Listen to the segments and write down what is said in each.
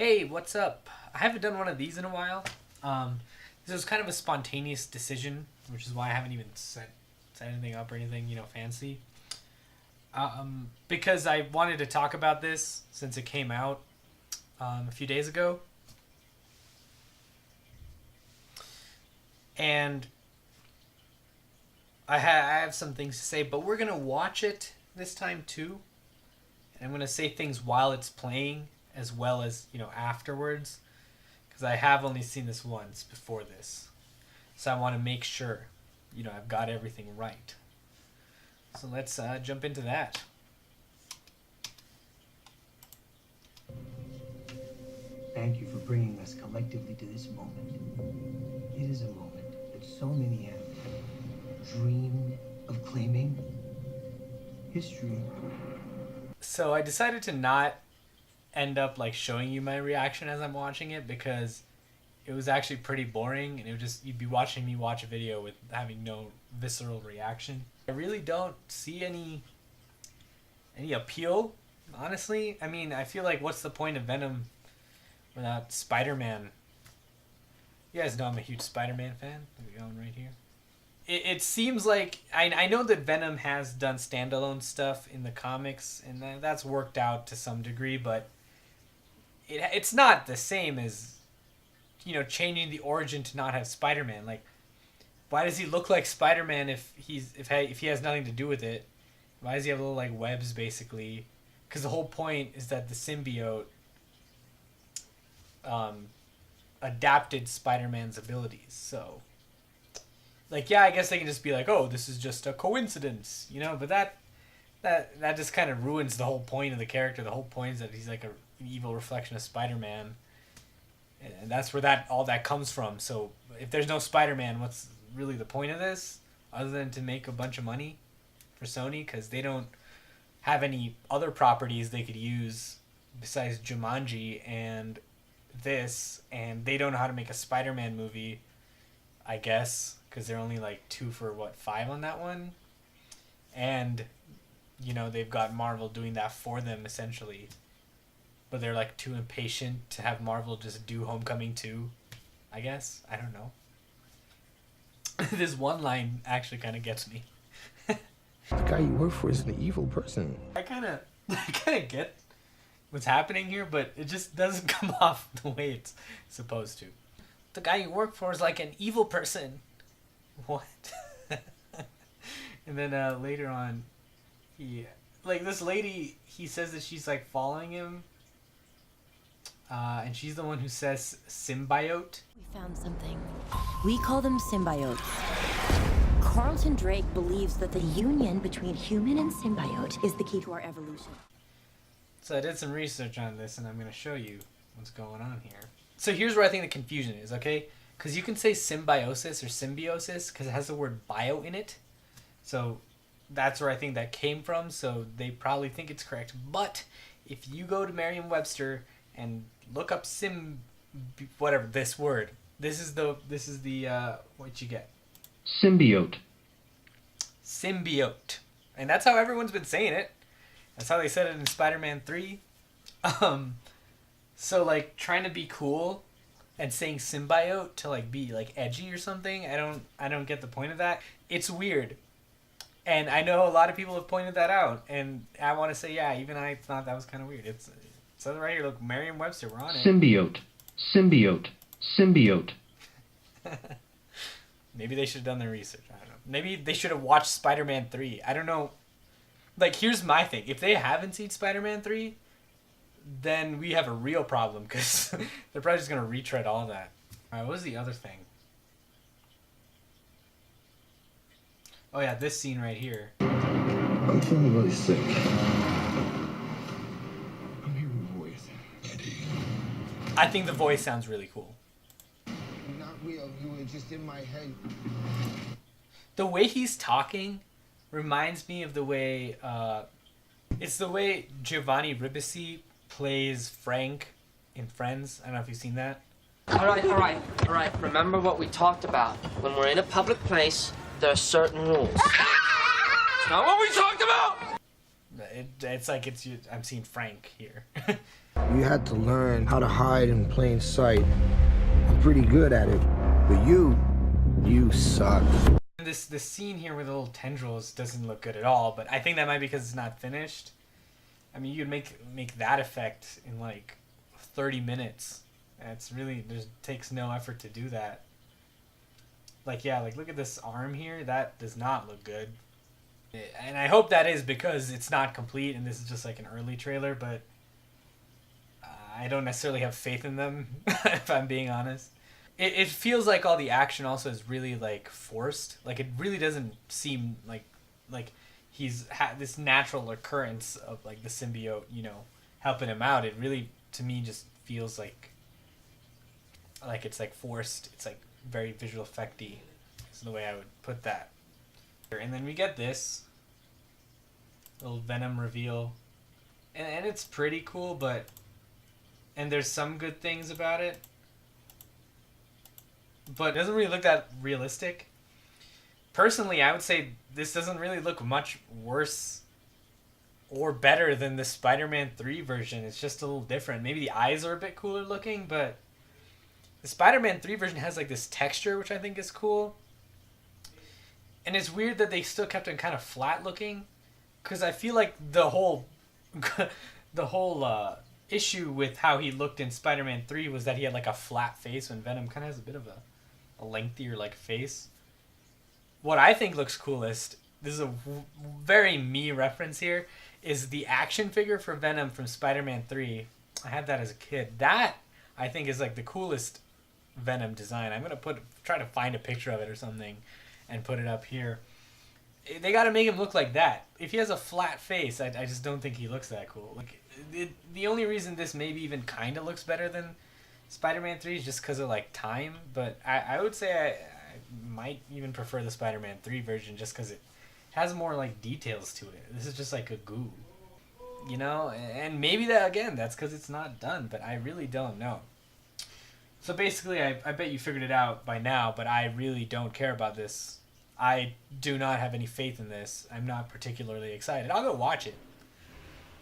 Hey, what's up? I haven't done one of these in a while. This was kind of a spontaneous decision, which is why I haven't even set anything up or anything, fancy. Because I wanted to talk about this since it came out a few days ago. And I have some things to say, but we're going to watch it this time too. And I'm going to say things while it's playing as well as, afterwards. Because I have only seen this once before this. So I want to make sure, I've got everything right. So let's jump into that. Thank you for bringing us collectively to this moment. It is a moment that so many have dreamed of claiming. History. So I decided to not end up showing you my reaction as I'm watching it because it was actually pretty boring and you'd be watching me watch a video with having no visceral reaction. I really don't see any appeal, honestly. I mean, I feel like what's the point of Venom without Spider-Man? You guys know I'm a huge Spider-Man fan. We're going right here. It seems like I know that Venom has done standalone stuff in the comics, and that's worked out to some degree, but it's not the same as changing the origin to not have Spider-Man. Like, why does he look like Spider-Man if he has nothing to do with it? Why does he have little webs basically? Because the whole point is that the symbiote adapted Spider-Man's abilities, so. I guess they can just be like, oh, this is just a coincidence, but that just kind of ruins the whole point of the character. The whole point is that he's like an evil reflection of Spider-Man, and that's where all that comes from. So if there's no Spider-Man, what's really the point of this, other than to make a bunch of money for Sony? Because they don't have any other properties they could use besides Jumanji and this, and they don't know how to make a Spider-Man movie, I guess. Because they're only 2 for 5 on that one, and they've got Marvel doing that for them essentially, but they're too impatient to have Marvel just do Homecoming 2, I guess. I don't know. This one line actually kind of gets me. The guy you work for is an evil person. I kind of get what's happening here, but it just doesn't come off the way it's supposed to. The guy you work for is like an evil person. What? And then later on, this lady, he says that she's following him, and she's the one who says symbiote. We found something. We call them symbiotes. Carlton Drake believes that the union between human and symbiote is the key to our evolution. So I did some research on this, and I'm going to show you what's going on here. So here's where I think the confusion is, okay? Because you can say symbiosis or symbiosis because it has the word bio in it. So that's where I think that came from. So they probably think it's correct. But if you go to Merriam-Webster and look up this word, this is the what you get. Symbiote. Symbiote. And that's how everyone's been saying it. That's how they said it in Spider-Man 3. So trying to be cool and saying symbiote to be edgy or something, I don't get the point of that. It's weird. And I know a lot of people have pointed that out, and I want to say, yeah, even I thought that was kind of weird. It says right here, look, Merriam-Webster, we're on it. Symbiote. Symbiote. Symbiote. Maybe they should have done their research. I don't know. Maybe they should have watched Spider-Man 3. I don't know. Here's my thing. If they haven't seen Spider-Man 3, then we have a real problem because they're probably just going to retread all that. All right, what was the other thing? Oh, yeah, this scene right here. I'm feeling really sick. I'm hearing a voice. Eddie. I think the voice sounds really cool. Not real, you were just in my head. The way he's talking reminds me of the way... it's the way Giovanni Ribisi plays Frank in Friends. I don't know if you've seen that. All right. Remember what we talked about. When we're in a public place, there are certain rules. It's not what we talked about! it's like I'm seeing Frank here. You had to learn how to hide in plain sight. I'm pretty good at it, but you suck. This scene here with the little tendrils doesn't look good at all, but I think that might be because it's not finished. I mean, you could make that effect in like 30 minutes. It's really takes no effort to do that. Like, yeah, like look at this arm here. That does not look good. And I hope that is because it's not complete and this is just like an early trailer, but I don't necessarily have faith in them, if I'm being honest. It feels like all the action also is really like forced. Like it really doesn't seem like he's this natural occurrence of like the symbiote, you know, helping him out. It really, to me, just feels like it's like forced. It's like very visual effecty. Is the way I would put that. And then we get this little Venom reveal, and it's pretty cool, and there's some good things about it, but it doesn't really look that realistic. Personally, I would say this doesn't really look much worse or better than the Spider-Man 3 version. It's just a little different. Maybe the eyes are a bit cooler looking, but the Spider-Man 3 version has like this texture, which I think is cool. And it's weird that they still kept him kind of flat looking, because I feel like the whole issue with how he looked in Spider-Man 3 was that he had like a flat face, when Venom kind of has a bit of a lengthier like face. What I think looks coolest, this is a very me reference here, is the action figure for Venom from Spider-Man 3. I had that as a kid. That, I think, is like the coolest Venom design. I'm going to try to find a picture of it or something and put it up here. They got to make him look like that. If he has a flat face, I just don't think he looks that cool. Like the only reason this maybe even kind of looks better than Spider-Man 3 is just because of like time, but I would say I might even prefer the Spider-Man 3 version just because it has more like details to it. This is just like a goo, you know? And maybe that's because it's not done, but I really don't know. So basically, I bet you figured it out by now, but I really don't care about this. I do not have any faith in this. I'm not particularly excited. I'll go watch it.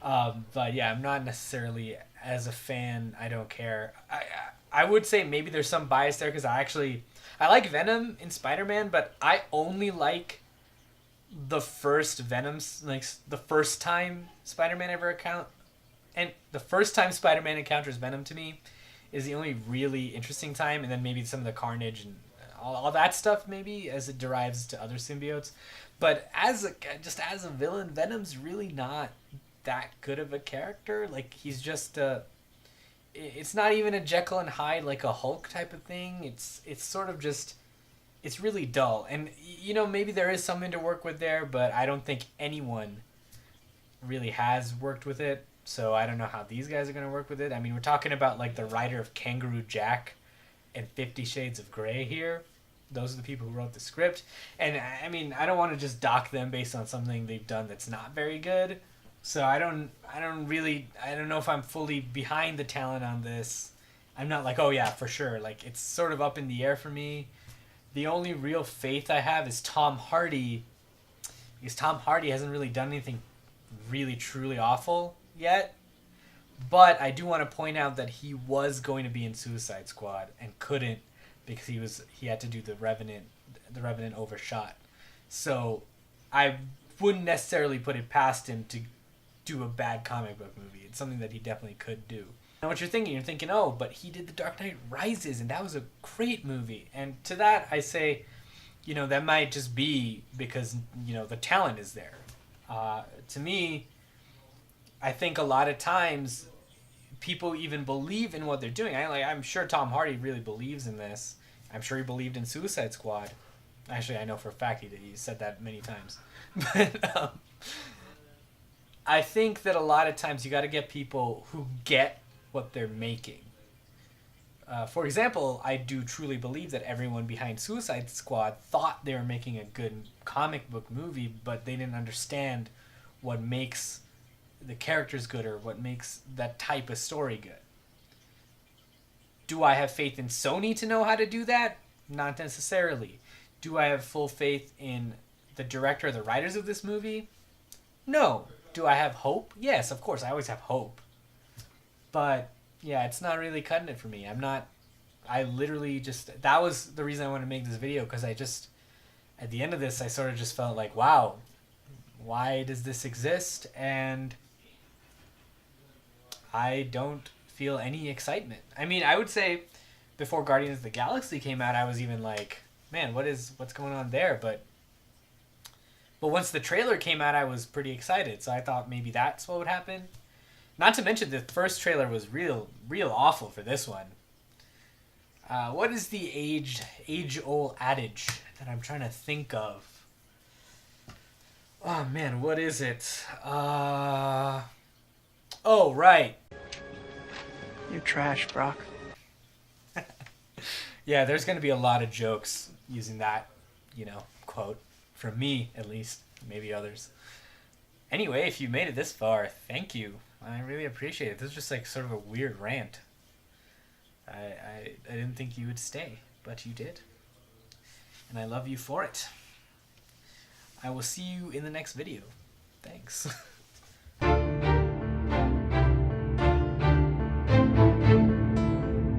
But yeah, I'm not necessarily, as a fan, I don't care. I would say maybe there's some bias there because I like Venom in Spider-Man, but I only like the first Venom's, like the first time Spider-Man and the first time Spider-Man encounters Venom to me is the only really interesting time, and then maybe some of the carnage and all that stuff maybe as it derives to other symbiotes. But as a villain, Venom's really not that good of a character. Like he's just it's not even a Jekyll and Hyde like a Hulk type of thing. It's sort of just, it's really dull. And you know, maybe there is something to work with there, but I don't think anyone really has worked with it. So I don't know how these guys are going to work with it. I mean, we're talking about like the writer of Kangaroo Jack and 50 Shades of Grey here. Those are the people who wrote the script. And I mean, I don't want to just dock them based on something they've done that's not very good. So I don't know if I'm fully behind the talent on this. I'm not like, oh yeah, for sure. Like it's sort of up in the air for me. The only real faith I have is Tom Hardy, because Tom Hardy hasn't really done anything really truly awful yet. But I do want to point out that he was going to be in Suicide Squad and couldn't because he had to do the Revenant overshot. So I wouldn't necessarily put it past him to do a bad comic book movie. It's something that he definitely could do. And what you're thinking, oh, but he did The Dark Knight Rises and that was a great movie. And to that I say, you know, that might just be because, you know, the talent is there. To me, I think a lot of times people even believe in what they're doing. I'm sure Tom Hardy really believes in this. I'm sure he believed in Suicide Squad. Actually, I know for a fact he did. He said that many times. But I think that a lot of times you got to get people who get what they're making. For example, I do truly believe that everyone behind Suicide Squad thought they were making a good comic book movie, but they didn't understand what makes the characters good or what makes that type of story good. Do I have faith in Sony to know how to do that? Not necessarily. Do I have full faith in the director or the writers of this movie? No. Do I have hope? Yes, of course, I always have hope. But yeah, it's not really cutting it for me. I literally just, that was the reason I wanted to make this video, because I just, at the end of this, I sort of just felt like, wow, why does this exist? And I don't feel any excitement. I mean, I would say before Guardians of the Galaxy came out, I was even like, man, what's going on there? But once the trailer came out, I was pretty excited. So I thought maybe that's what would happen. Not to mention the first trailer was real awful for this one. What is the age-old adage that I'm trying to think of? Oh man, what is it? Oh, right. You're trash, Brock. Yeah, there's going to be a lot of jokes using that, quote. From me, at least. Maybe others. Anyway, if you made it this far, thank you. I really appreciate it. This is just like sort of a weird rant. I didn't think you would stay, but you did. And I love you for it. I will see you in the next video. Thanks.